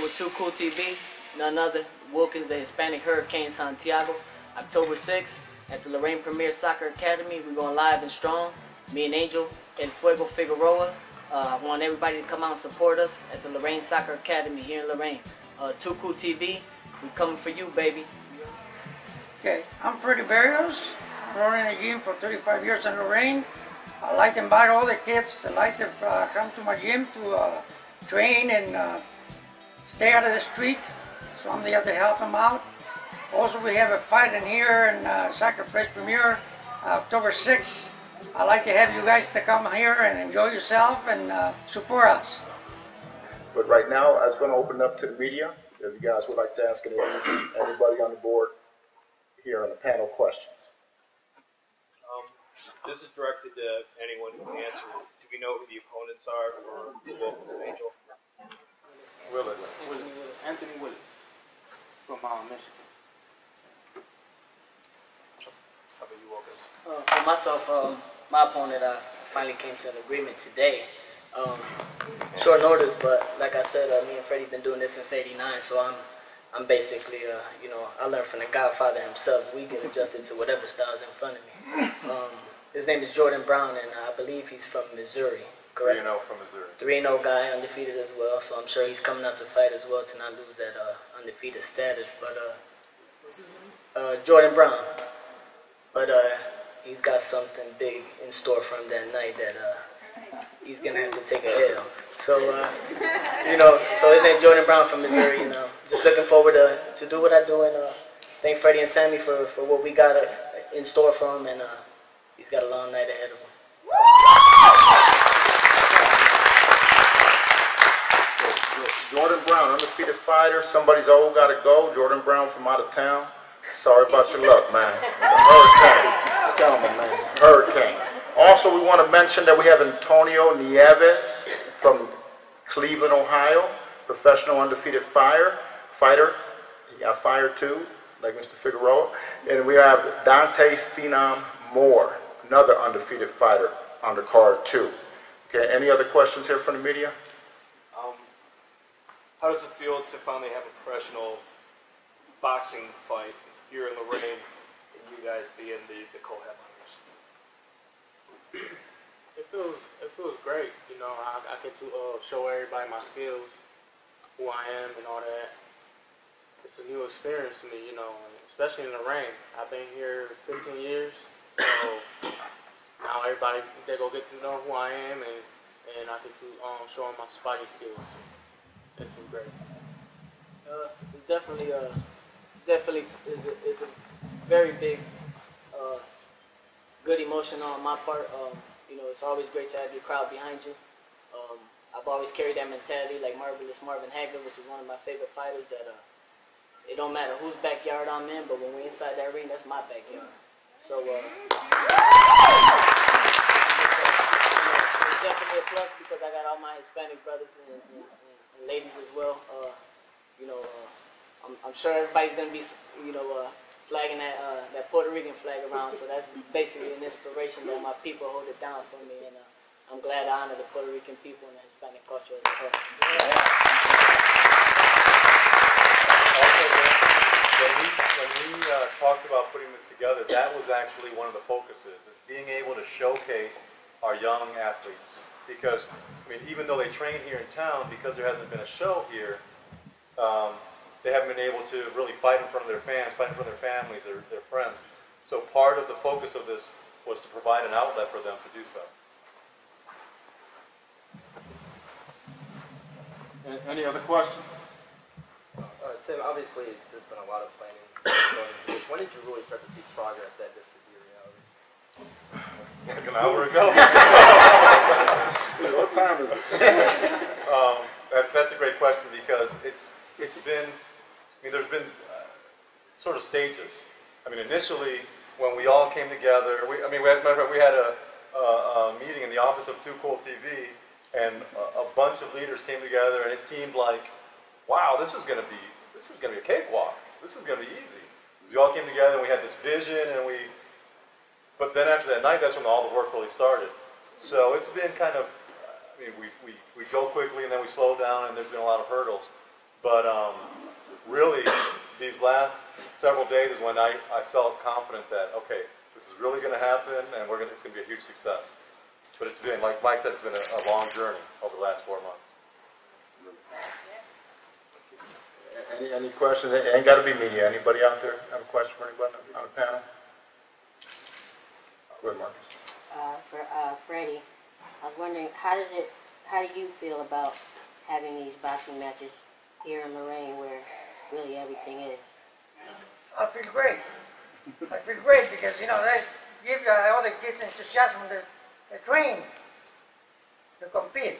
with Too Cool TV, none other, Wilkins, the Hispanic Hurricane Santiago, October 6th at the Lorain Premier Soccer Academy. We're going live and strong. Me and Angel El Fuego Figueroa. I want everybody to come out and support us at the Lorain Soccer Academy here in Lorain. Too Cool TV, we coming for you, baby. Okay, I'm Freddie Barrios, running a gym for 35 years in Lorain. I like to invite all the kids. I like to come to my gym to train and stay out of the street. So I'm there to help them out. Also, we have a fight in here in Soccer Fresh Premier, October 6th. I'd like to have you guys to come here and enjoy yourself and support us. But right now, I was going to open it up to the media. If you guys would like to ask anybody on the board here on the panel questions. This is directed to anyone who can answer. Do we know who the opponents are for the Wilkins Angel? Willis. Anthony Willis from Michigan. How about you, Wilkins? For myself, my opponent, I finally came to an agreement today. Short notice, but like I said, me and Freddie been doing this since '89, so I'm basically, you know, I learned from the Godfather himself. We get adjusted to whatever style's in front of me. His name is Jordan Brown, and I believe he's from Missouri, correct? 3-0 from Missouri. 3-0 guy, undefeated as well, so I'm sure he's coming out to fight as well to not lose that undefeated status. But Jordan Brown, but he's got something big in store for him that night that he's gonna have to take a L. So you know, so his name Jordan Brown from Missouri. You know, just looking forward to do what I do, and thank Freddie and Sammy for what we got in store for him, and he's got a long night ahead of him. Jordan Brown, undefeated fighter. Somebody's old got to go. Jordan Brown from out of town. Sorry about your luck, man. The Hurricane. Tell me, man. Hurricane. Also, we want to mention that we have Antonio Nieves from Cleveland, Ohio. Professional undefeated fighter. He got fired too, like Mr. Figueroa. And we have Dante Phenom Moore, another undefeated fighter on the card too. Okay, any other questions here from the media? How does it feel to finally have a professional boxing fight here in Lorain, and you guys being the co-headliners? It feels great. You know, I get to show everybody my skills, who I am, and all that. It's a new experience to me, you know, especially in the ring. I've been here 15 years, so now everybody they go get to know who I am, and I get to show them my fighting skills. It's been great. It's definitely is a very big good emotion on my part. You know, it's always great to have your crowd behind you. I've always carried that mentality, like Marvelous Marvin Hagler, which is one of my favorite fighters. That it don't matter whose backyard I'm in, but when we're inside that ring, that's my backyard. So it's definitely a plus because I got all my Hispanic brothers and ladies as well. You know, I'm sure everybody's gonna be, you know, flagging that Puerto Rican flag around. So that's basically an inspiration that my people hold it down for me, and I'm glad I honor the Puerto Rican people and the Hispanic culture as a whole. When we talked about putting this together, that was actually one of the focuses, is being able to showcase our young athletes. Because, I mean, even though they train here in town, because there hasn't been a show here, they haven't been able to really fight in front of their fans, fight in front of their families, their friends. So part of the focus of this was to provide an outlet for them to do so. Any other questions? Tim, obviously there's been a lot of planning going into this. When did you really start to see progress that this could be a reality? Like an hour ago. What time is it? That's a great question because it's been, I mean, there's been sort of stages. I mean, initially when we all came together, as a matter of fact, we had a meeting in the office of Too Cool TV, and a bunch of leaders came together, and it seemed like, wow, this is gonna be a cakewalk. This is gonna be easy. We all came together and we had this vision, but then after that night, that's when all the work really started. So it's been kind of, I mean, we go quickly and then we slow down, and there's been a lot of hurdles. But really, these last several days is when I felt confident that, okay, this is really going to happen, and it's going to be a huge success. But it's been, like Mike said, it's been a long journey over the last 4 months. Any questions? It ain't got to be media. Anybody out there have a question for anybody on the panel? Go ahead, Marcus. For Freddie, I was wondering, how do you feel about having these boxing matches here in Lorain, where really everything is? I feel great. I feel great because, you know, they give all the kids enthusiasm to train, to compete.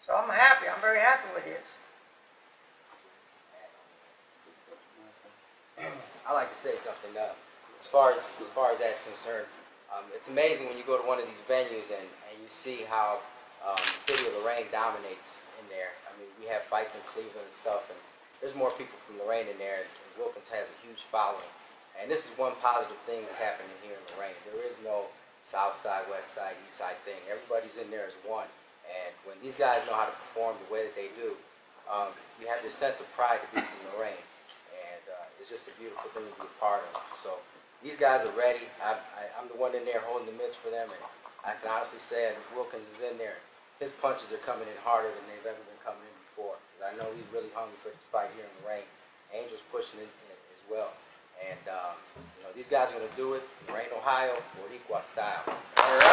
So I'm happy. I'm very happy with this. I like to say something. As far as that's concerned, it's amazing when you go to one of these venues and you see how the city of Lorain dominates in there. I mean, we have fights in Cleveland and stuff, and there's more people from Lorain in there, and Wilkins has a huge following. And this is one positive thing that's happening here in Lorain. There is no south side, west side, east side thing. Everybody's in there as one. And when these guys know how to perform the way that they do, you have this sense of pride to be from Lorain. And it's just a beautiful thing to be a part of. So these guys are ready. I'm the one in there holding the mitts for them. And I can honestly say, if Wilkins is in there, his punches are coming in harder than they've ever been coming in before. I know he's really hungry for this fight here in Lorain. Angel's pushing it as well. And, you know, these guys are going to do it. Lorain, Ohio, Boricua style. All right.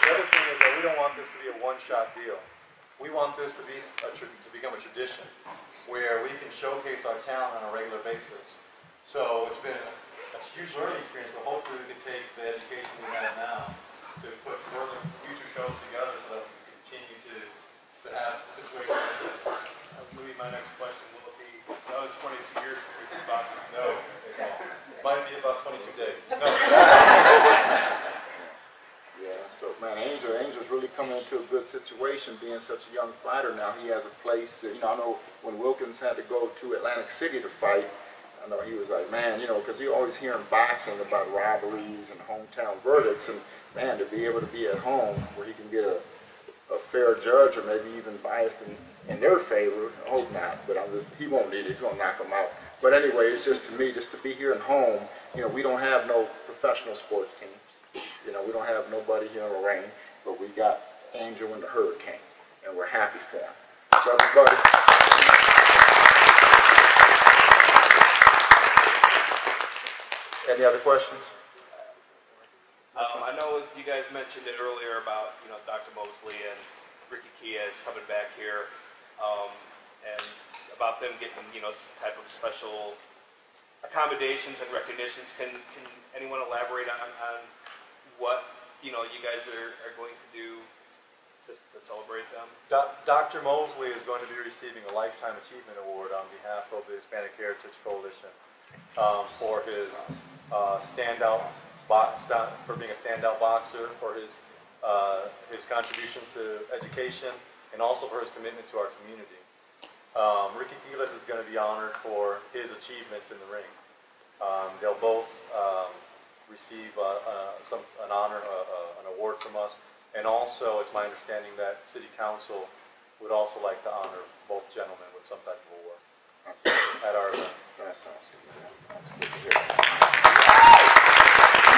The other thing is that we don't want this to be a one-shot deal. We want this to become a tradition where we can showcase our talent on a regular basis. So it's been a huge learning experience, but hopefully we can take the education we have now to put further future shows together so that we can continue to have situations like this. That was going to be my next question. Will it be another 22 years before we see boxing? No, it won't. It might be about 22 days. No. Yeah, so man, Angel's really coming into a good situation being such a young fighter now. He has a place, you know, I know when Wilkins had to go to Atlantic City to fight, I know he was like, man, you know, because you always hear in boxing about robberies and hometown verdicts, and man, to be able to be at home where he can get a fair judge or maybe even biased in their favor, I hope not, but he won't need it, he's going to knock them out. But anyway, it's just to me, just to be here at home, you know, we don't have no professional sports teams. You know, we don't have nobody here in Lorain, but we got Angel and the Hurricane, and we're happy for him. So everybody. Any other questions? I know you guys mentioned it earlier about, you know, Dr. Mosley and Ricky Kies coming back here, and about them getting, you know, some type of special accommodations and recognitions. Can anyone elaborate on what, you know, you guys are going to do to celebrate them? Dr. Mosley is going to be receiving a Lifetime Achievement Award on behalf of the Hispanic Heritage Coalition for his for being a standout boxer, for his contributions to education, and also for his commitment to our community. Ricky Giles is going to be honored for his achievements in the ring. They'll both receive an honor, an award from us, and also it's my understanding that City Council would also like to honor both gentlemen with some type of award at our event. That's awesome. That's good to hear.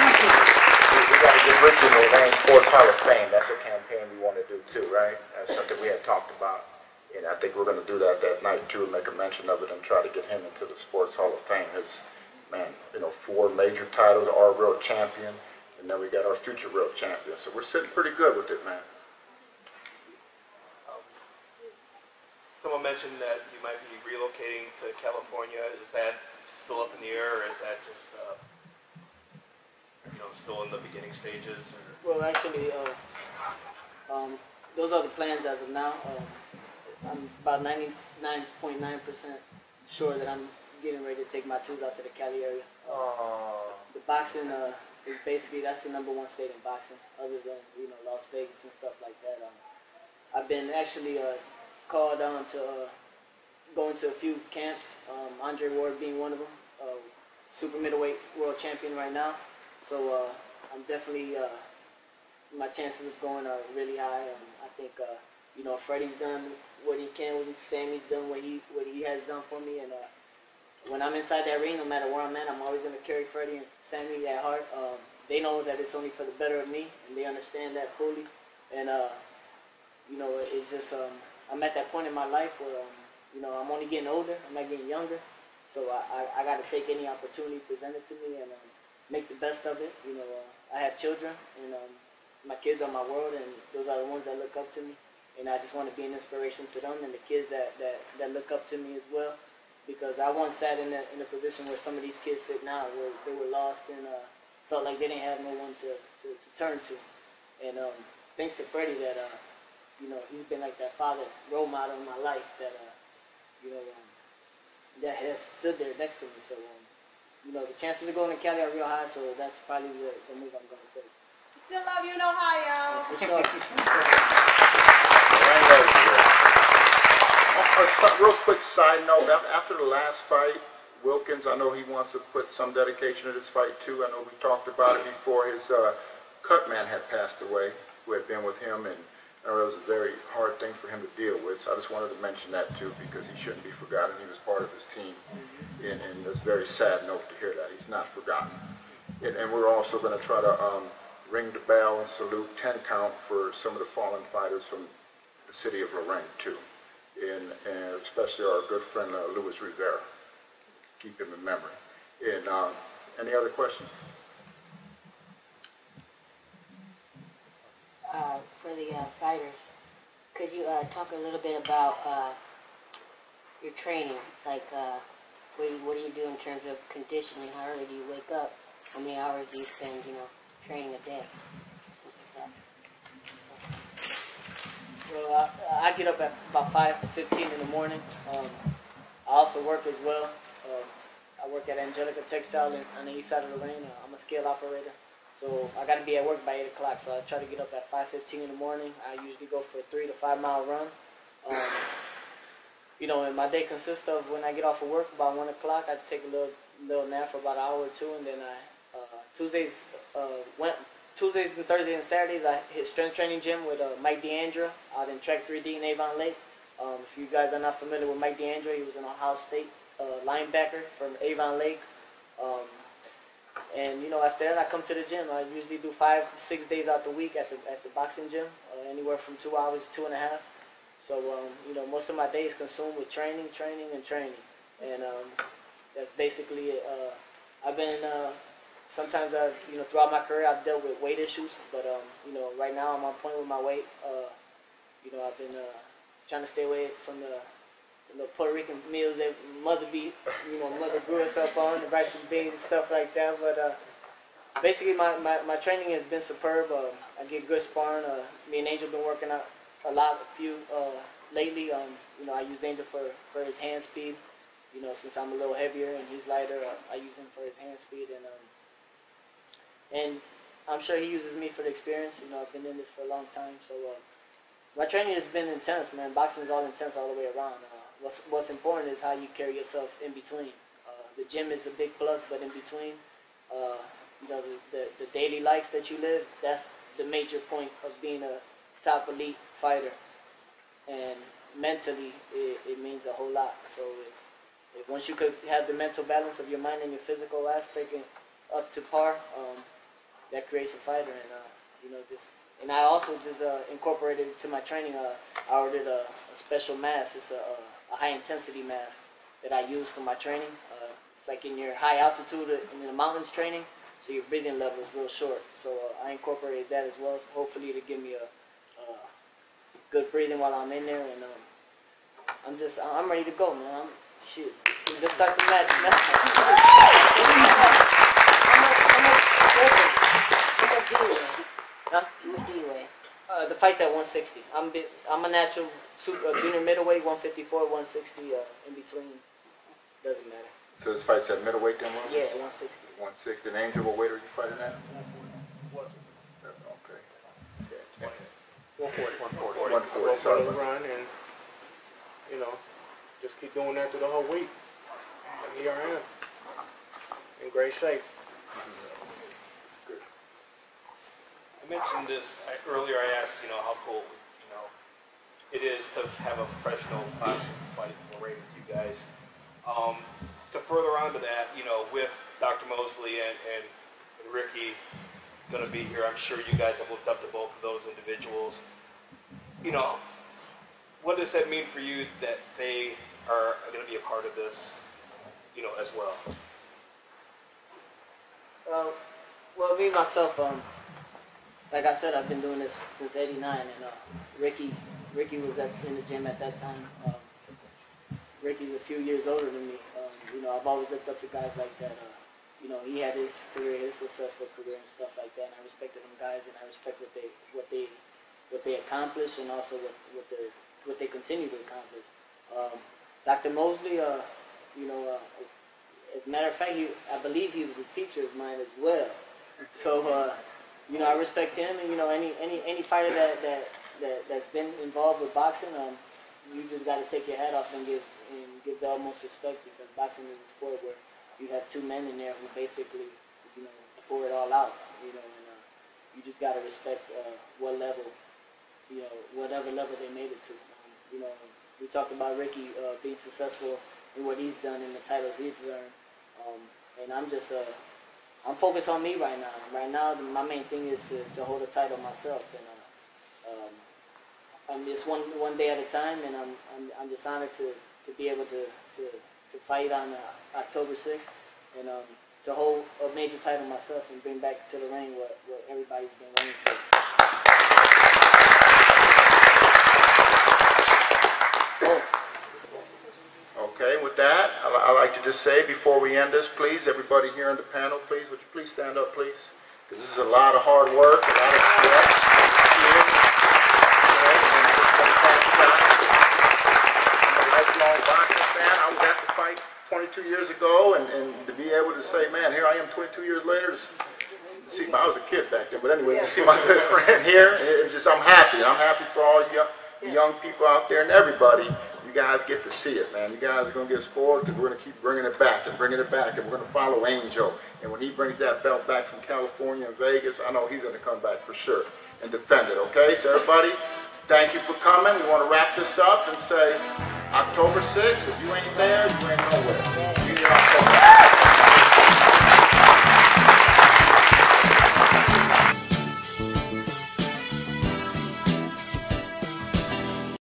We got to get Ricky in the Lorain Sports Hall of Fame. That's a campaign we want to do too, right? That's something we had talked about. And I think we're going to do that night too, and make a mention of it and try to get him into the Sports Hall of Fame. His, man, you know, 4 major titles, our world champion, and then we got our future world champion. So we're sitting pretty good with it, man. Someone mentioned that you might be relocating to California. Is that still up in the air, or is that just, you know, still in the beginning stages? Or? Well, actually, those are the plans as of now. I'm about 99.9% sure that I'm getting ready to take my tools out to the Cali area. The boxing is basically, that's the #1 state in boxing, other than, you know, Las Vegas and stuff like that. I've been actually called on to go into a few camps, Andre Ward being one of them, super middleweight world champion right now. So I'm definitely my chances of going are really high. I think you know, Freddie's done what he can with Sammy's done what he has done for me, and when I'm inside that ring, no matter where I'm at, I'm always gonna carry Freddie and Sammy at heart. They know that it's only for the better of me, and they understand that fully. And you know, it's just I'm at that point in my life where you know, I'm only getting older. I'm not getting younger, so I got to take any opportunity presented to me and make the best of it. You know, I have children, and my kids are my world, and those are the ones that look up to me. And I just want to be an inspiration to them and the kids that look up to me as well. Because I once sat in a position where some of these kids sit now, where they were lost and felt like they didn't have no one to turn to. And thanks to Freddie that, you know, he's been like that father role model in my life that, you know, that has stood there next to me. So, you know, the chances of going to Cali are real high, so that's probably the move I'm going to take. Still love you in Ohio. A real quick side note, after the last fight, Wilkins, I know he wants to put some dedication to this fight too. I know we talked about it before. His cut man had passed away, who had been with him, and I know it was a very hard thing for him to deal with. So I just wanted to mention that too, because he shouldn't be forgotten. He was part of his team, and it's a very sad note to hear that. He's not forgotten. And we're also going to try to ring the bell and salute 10 count for some of the fallen fighters from the city of Lorain too. And especially our good friend Luis Rivera. Keep him in memory. And any other questions? For the fighters, could you talk a little bit about your training? Like, what do you do in terms of conditioning? How early do you wake up? How many hours do you spend, you know, training a day? Well, I get up at about 5:15 in the morning. I also work as well. I work at Angelica Textile on the east side of Lorain. I'm a scale operator. So I got to be at work by 8 o'clock. So I try to get up at 5:15 in the morning. I usually go for a 3 to 5 mile run. You know, and my day consists of when I get off of work about 1 o'clock, I take a little nap for about an hour or two, and then Tuesdays and Thursdays and Saturdays I hit strength training gym with Mike DeAndre out in Track 3D in Avon Lake. If you guys are not familiar with Mike DeAndre, he was an Ohio State linebacker from Avon Lake. And you know, after that I come to the gym. I usually do 5 to 6 days out the week at the boxing gym, anywhere from 2 hours to 2.5. So you know, most of my day is consumed with training. And that's basically it. I've been sometimes you know, throughout my career I've dealt with weight issues, but you know, right now I'm on point with my weight. You know, I've been trying to stay away from the Puerto Rican meals that mother grew us up on, the rice and beans and stuff like that. But basically my training has been superb. I get good sparring. Me and Angel been working out a few lately. You know, I use Angel for his hand speed. You know, since I'm a little heavier and he's lighter, I use him for his hand speed, and I'm sure he uses me for the experience. You know, I've been in this for a long time, so my training has been intense, man. Boxing is all intense all the way around. What's important is how you carry yourself in between. The gym is a big plus, but in between, you know, the daily life that you live, that's the major point of being a top elite fighter. And mentally, it means a whole lot. So if once you could have the mental balance of your mind and your physical aspect up to par, that creates a fighter. And you know, and I also just incorporated it to my training. I ordered a special mask. It's a high intensity mask that I use for my training. It's like in your high altitude in the mountains training, so your breathing level is real short. So I incorporated that as well. So hopefully to give me a good breathing while I'm in there. And I'm ready to go, man. Shit, let's start the match. How much do you weigh? The fight's at 160. I'm a natural junior middleweight, 154, 160, in between. Doesn't matter. So this fight's at middleweight then? Yeah, 160. 160. And Angel, what weight are you fighting at? Okay. 140. 140. Sorry. Run and, you know, just keep doing that through the whole week. And here I am, in great shape. Good. mentioned this earlier. I asked, how cool, it is to have a professional boxing fight in Lorain with you guys. To further on to that, with Dr. Mosley and Ricky going to be here, I'm sure you guys have looked up to both of those individuals. What does that mean for you that they are going to be a part of this, as well? Well, me myself, like I said, I've been doing this since '89, and Ricky was in the gym at that time. Ricky's a few years older than me. I've always looked up to guys like that. He had his career, his successful career and stuff like that, and I respected them guys, and I respect what they accomplished, and also what they continue to accomplish. Dr. Mosley, as a matter of fact, I believe he was a teacher of mine as well. So, I respect him, and any fighter that's been involved with boxing, you just got to take your hat off and give the utmost respect, because boxing is a sport where you have two men in there who basically, pour it all out, and you just got to respect what level, whatever level they made it to. We talked about Ricky being successful in what he's done and the titles he's earned, and I'm just I'm focused on me right now. Right now, my main thing is to hold a title myself, and I'm just one day at a time, and I'm just honored to be able to fight on October 6th, and to hold a major title myself and bring back to Lorain what everybody's been waiting for. Okay, with that, I'd like to just say before we end this, please, everybody here on the panel, please, would you please stand up, please? Because this is a lot of hard work, a lot of sweat. I'm a lifelong boxing fan. I was at the fight 22 years ago, and to be able to say, man, here I am 22 years later, see, I was a kid back then, but anyway, to see my good friend here, I'm happy. I'm happy for all you young people out there and everybody. You guys get to see it, man. You guys are going to get spoiled, because we're going to keep bringing it back and bringing it back, and we're going to follow Angel. And when he brings that belt back from California and Vegas, I know he's going to come back for sure and defend it, okay? So everybody, thank you for coming. We want to wrap this up and say October 6th, if you ain't there, you ain't nowhere. You